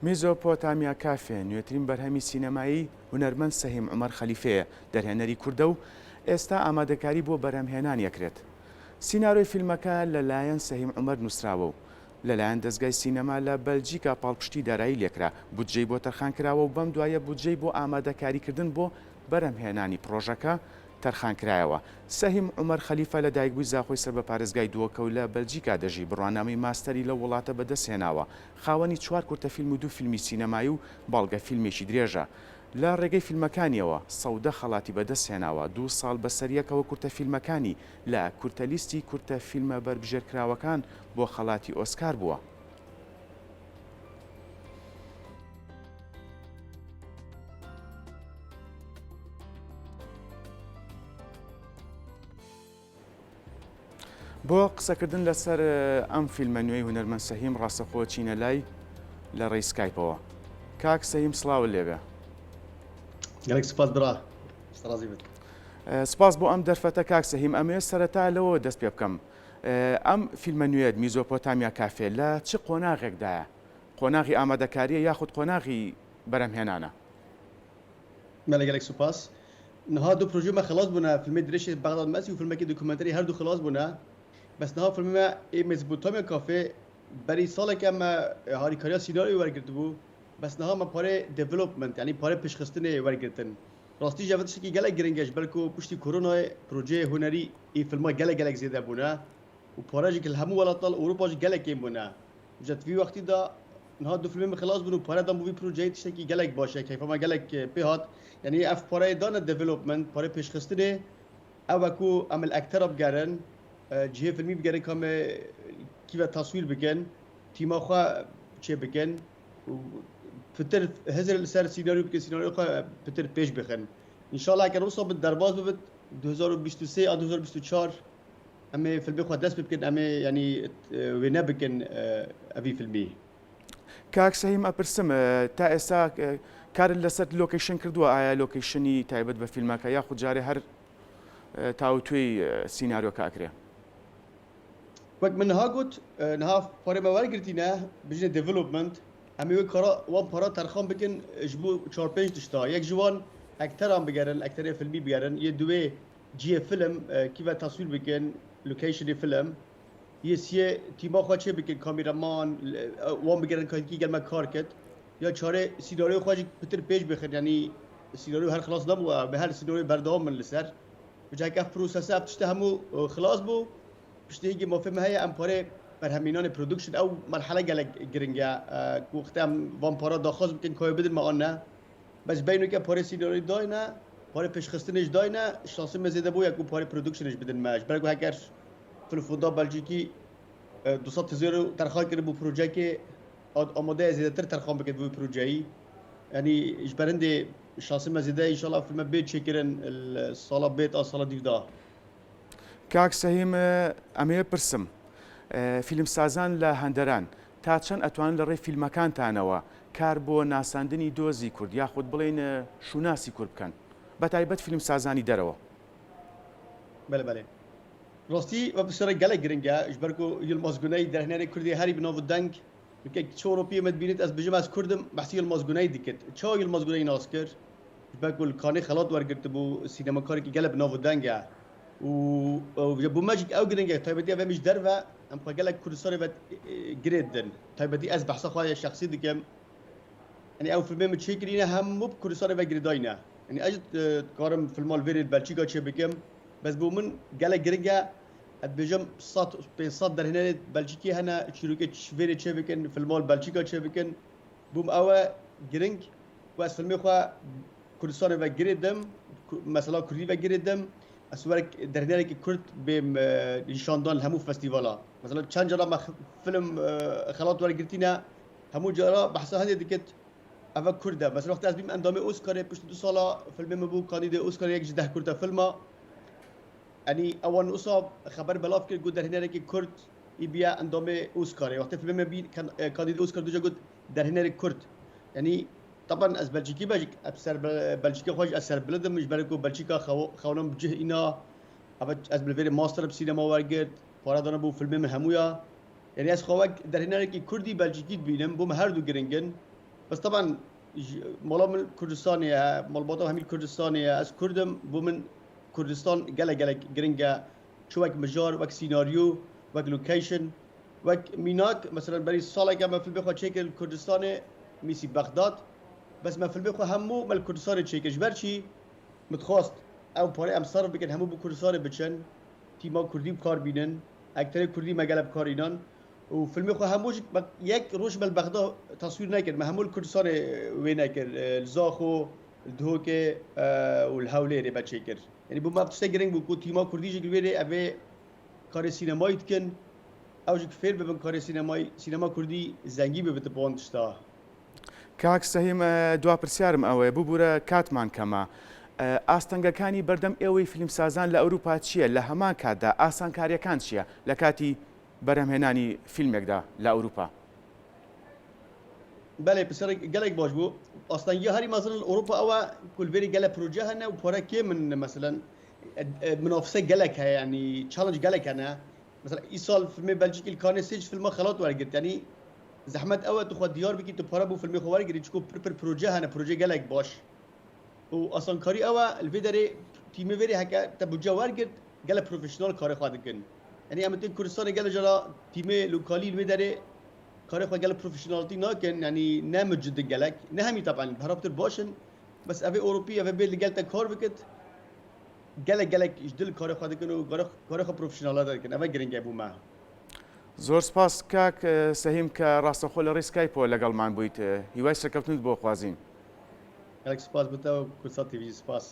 میزۆپۆتامیا کافێ نوێترین بەرهەمی سینەمایی هونەرمەند سەهیم عومەر خەلیفەیە دەرهێنەری کوردە و ئێستا ئامادەکاری بۆ بەرهەمهێنان یەکرێت. سیناڕۆی فیلمەکە لەلایەن سەهیم عومەر نووسراوە و لەلایەن دەستگای سینەما لە بەلجیکا پاڵپشتی دارایی لێکرا، بودجەی بۆ تەرخانکراوە و بەم دوایە بودجەی بۆ ئامادەکاریکردن بۆ بەرهەمهێنانی پرۆژەکە تەرخانکرایەوە. سەهیم عومەر خەلیفە لە دایکبووی زاخۆی سەر بە پارێزگای دووەکەوت لە بەلجیکا دەژی، بڕوانامەی ماستەری لە وڵاتە بەدەستهێناوە، خاوەنی 4 کورتەفیلم و 2 فیلمی سینەمایی و باڵگە فیلمێکی درێژە. لە ڕێگەی فیلمەکانیەوە 100 خەڵاتی بەدەستهێناوە، 2 ساڵ بەسەریەکەوە کورتەفیلمەکانی لە کورتەلیستی کورتەفیلمە بەربژێرکراوەکان بۆ خەڵاتی ئۆسکار بووە. بۆ قسەکردن لەسەر ئەم فیلمە نوێی هونەرمەند سەهیم ڕاستەخۆ چینە لای لە ڕێی سکایپەوە. کاک سەهیم سڵاو لێبێ. گەلێک سوپاس برا ڕازی بێت. سپاس بۆ ئەم دەرفەتە کاک سەهیم. ئەمێ سەرەتا لەوە دەست پێ بکەم. ئەم فیلمە نوێت میزۆپۆتامیا کافێ لە چ قۆناغێکدایە؟ قۆناغی ئامادەکاریە یاخود قۆناغی بەرهەمهێنانە؟ مەلە گەلێک سوپاس. نها دو پروژه خلاص بوونه، فیلم درێژی بەغداد مەسی و فیلمێکی دوکومنتەری هەردوو خلاص بوونه. بس نها فیلمە میزۆپۆتامیا کافێ بەری ساڵێکە مە هاریکاریە سیناریۆ وەرگرت بوو، بس نها مە پارێ دیڤلۆپمنت یعنی پارێ پێشخستنê وەرگرتن. راستی جواب شکی گله گرنگش بلکو پشتی کرونا پروژه هنری ای فیلم گله زیاده بونه و پاره‌ای که همه ولاتال اروپا گله کیم بونه. جت وی وقتی دا نه دو فیلم خلاص بودن پاره دا مووی پروژه تشکی گله باشه که فهم گله پیهات یعنی اف پاره دان دیولپمنت پاره پیشخستنه او کو عمل اکتر بگرن جه فیلمی بگرن کام کی و تصویر بکن تیما خو چه بکن فتر هزر سر سیناریو بکن سیناریو خو فتر پیش بخن ان شاء الله اگر وصل بالدرباز ببد 2023 او 2024 اما فيلمي خو داس بكن اما يعني وينا بكن ابي فيلمي کاک سەهیم ئەپرسم تا ئێستا کار لەسەر لۆکیشن کردووە، ئایا لۆکیشنی تایبەت بە فیلمەکە یاخود جارێ هەر تاوتوێی سیناریۆ کاکرێ؟ وەک من نها گوت نها پارێمە وەرگرتینە بژنە دیڤلۆپمنت ئەمێ وێ کارا وان پارا تەرخان بکن ji bo 4-5 tişta yek ji wan ekteran bigerin ekterê filmî bigerin yê duwê ciyê film kî ve taswîr bikin locationê film yê siyê tîma xwe çê bikin kameraman wan bigerin kî gelme kar ket ya çarê sînaryoya xwe jî pitir pêş bixin yanî sînaryo her xilas nebû bi her sînaryoyê berdewam min li ser cihek ev prosese ev tiştê hemû xilas bû piştî mafêm heye em parê برهمینان پرودکشن او مرحله گلک گرنگه وقتی وان پارا داخل بکن که بدن ما آن نه بس بینو که پاره سیناریو داینه پاره پیشخستنش داینه شانسی مزیده بو یکو پاره پرودکشنش بدن ماش برگو هکر فلفودا بلژیکی 200 زیرو ترخان کرد بو پروژه که آماده زیاده تر ترخان بکن بو پروژه ای یعنی اجبرنده شانسی مزیده ان شاء الله فیلم بیت چکرن السالا بیت سالا دیودا کاک سەهیم ئەمێ پرسم فیلمسازان لە هەندەران تا چەند ئەتوانن لە ڕێی فیلمەکانتانەوە کار بۆ ناساندنی دۆزی کورد یاخود بڵێن شوناسی کورد بکەن بە تایبەت فیلمسازانی دەرەوە؟ بله بله راستی و بسیار گله گرنگه اجبرکو یلمازگونای درهنری کردی هری بناو دنگ که چه اروپی مدبینید از بجم از کردم بحثی یلمازگونای دیکت چه یلمازگونای ناسکر اجبرکو کانی خلات ورگرت بو سینما کاری که گله بناو دنگه و بو ماجیک او گرنگه تایبتی و مش در و ام خجالك كردستان بد جريدن تايبتي از بحث خوايا شخصي دكم يعني او فيلم متشكرين هم مو بكردستان بجريداينا يعني اجت كارم فيلم الفيري بلجيكا تشي بكم بس بو من جالك جرينجا بجم صات بين صات در هنا بلجيكي هنا شروكه فيري تشي بكن فيلم بلجيكا تشي بكن بوم او جرينج واس فيلم خوا كردستان بجريدم مثلا كردي بجريدم اسوارك درنيرك كرد بهم نشاندان همو فستیوالا مثلا چند جرا ما فيلم خلاط ورگرتينا همو جرا بحثا هدي ديكت اوا كرده مثلا وقت از بيم اندامه اوسكار پشت 2 سالا فيلم مبو كانديد اوسكار يك جده كرده فيلما يعني اول اصاب خبر بلاف كر گود درنيرك كرد يبيا اندامه اوسكار وقت فيلم بي كان كانديد اوسكار دوجا گود درنيرك كرد يعني طبعا از بلجيكي باجي ابسر بلجيكي خوش اثر بلدم مش بركو بلجيكا خونم بجه اینا از بالفيري ماستر بسينما ورگرد فارادانا بو فيلم من همويا يعني از خواك در هناك كردي بلجيكي بينم بو هر دو گرنگن بس طبعا مالا من كردستانية مال باطا همي كردستانية از كردم بو من كردستان جلا جرينجا شو وك مجار وك سيناريو وك لوكيشن وك ميناك مثلا بري الصالة كما في البخوة تشيكل كردستاني ميسي بغداد بس ما في البخوة همو مال كردستاني تشيكل جبرشي متخواست او باري ام صرف بكن همو بو كردستاني بچن تيما كردي بكار بينن اكتر كردي مجال بكارينان وفيلم خو هموش یک روش بل بغداد تصویر نکرد ما همول کردستان وی نکرد الزاخو الدهوکه والهوليري بچه کرد یعنی بو ما بتستگرنگ بو کو تیما کردی جگل ویره اوه کار سینمایی کن او جگ فیر ببن کار سینما کردی زنگی ببت بوندشتا کاک سەهیم دوا پرسیارم ئەوەیە ببوورە کاتمان کەمە ئاستەنگەکانی بەردەم ئێوەی فیلمسازان لە ئەوروپا چییە لە هەمان کاتدا ئاسانکاریەکان چییە لە کاتی بەرهەمهێنانی فیلمێکدا لە ئەوروپا بله پسر گلک باش بو ئاستەنگی هەری مەزن ئەوروپا ئەوە کولڤێری گەلە پروژە هەنە و پۆرەکێ من مثلا منافسه گلک هەیە يعني تشالنج گلک هەنە مثلا ئیسال فیلمێ بەلجیکی الکانێ سێج فیلمە خەڵات وەرگرت يعني زحمت ئەوە توخوا دیار بکی تو پارە بۆ فیلمی خۆ وەرگری چکۆ پر پروژە هەنە پروژە گەلک باش و ئاسانکاری ئەوە الڤێ دەرێ تیمە وێری هەکە تەبوجە وەرگرت گەلە پروفیشنال کارێ خوا دکن يعني ئەمە تێ کوردستانی گەلە جارا تیمێ لوکالی الڤێ دەرێ کارێ خوا گەلە پروفیشنالتی ناکەن يعني نەمجد گەلک نه هەمی طبعا هەرابتر باشن بس ئەvê ئۆروپی ئەvê بێ لەگەل تە کار بکرد gelek dil karê xwe dikin û karê xwe profesyonaler dikin ev giring bû me زۆر سپاس کاک سەهیم کە ڕاستەخۆ لە ڕێی سکایپۆ لەگەڵمان بوویت هیوای سەرکەوتنت بۆ خوازین gelek spas bi te Kursat TV spas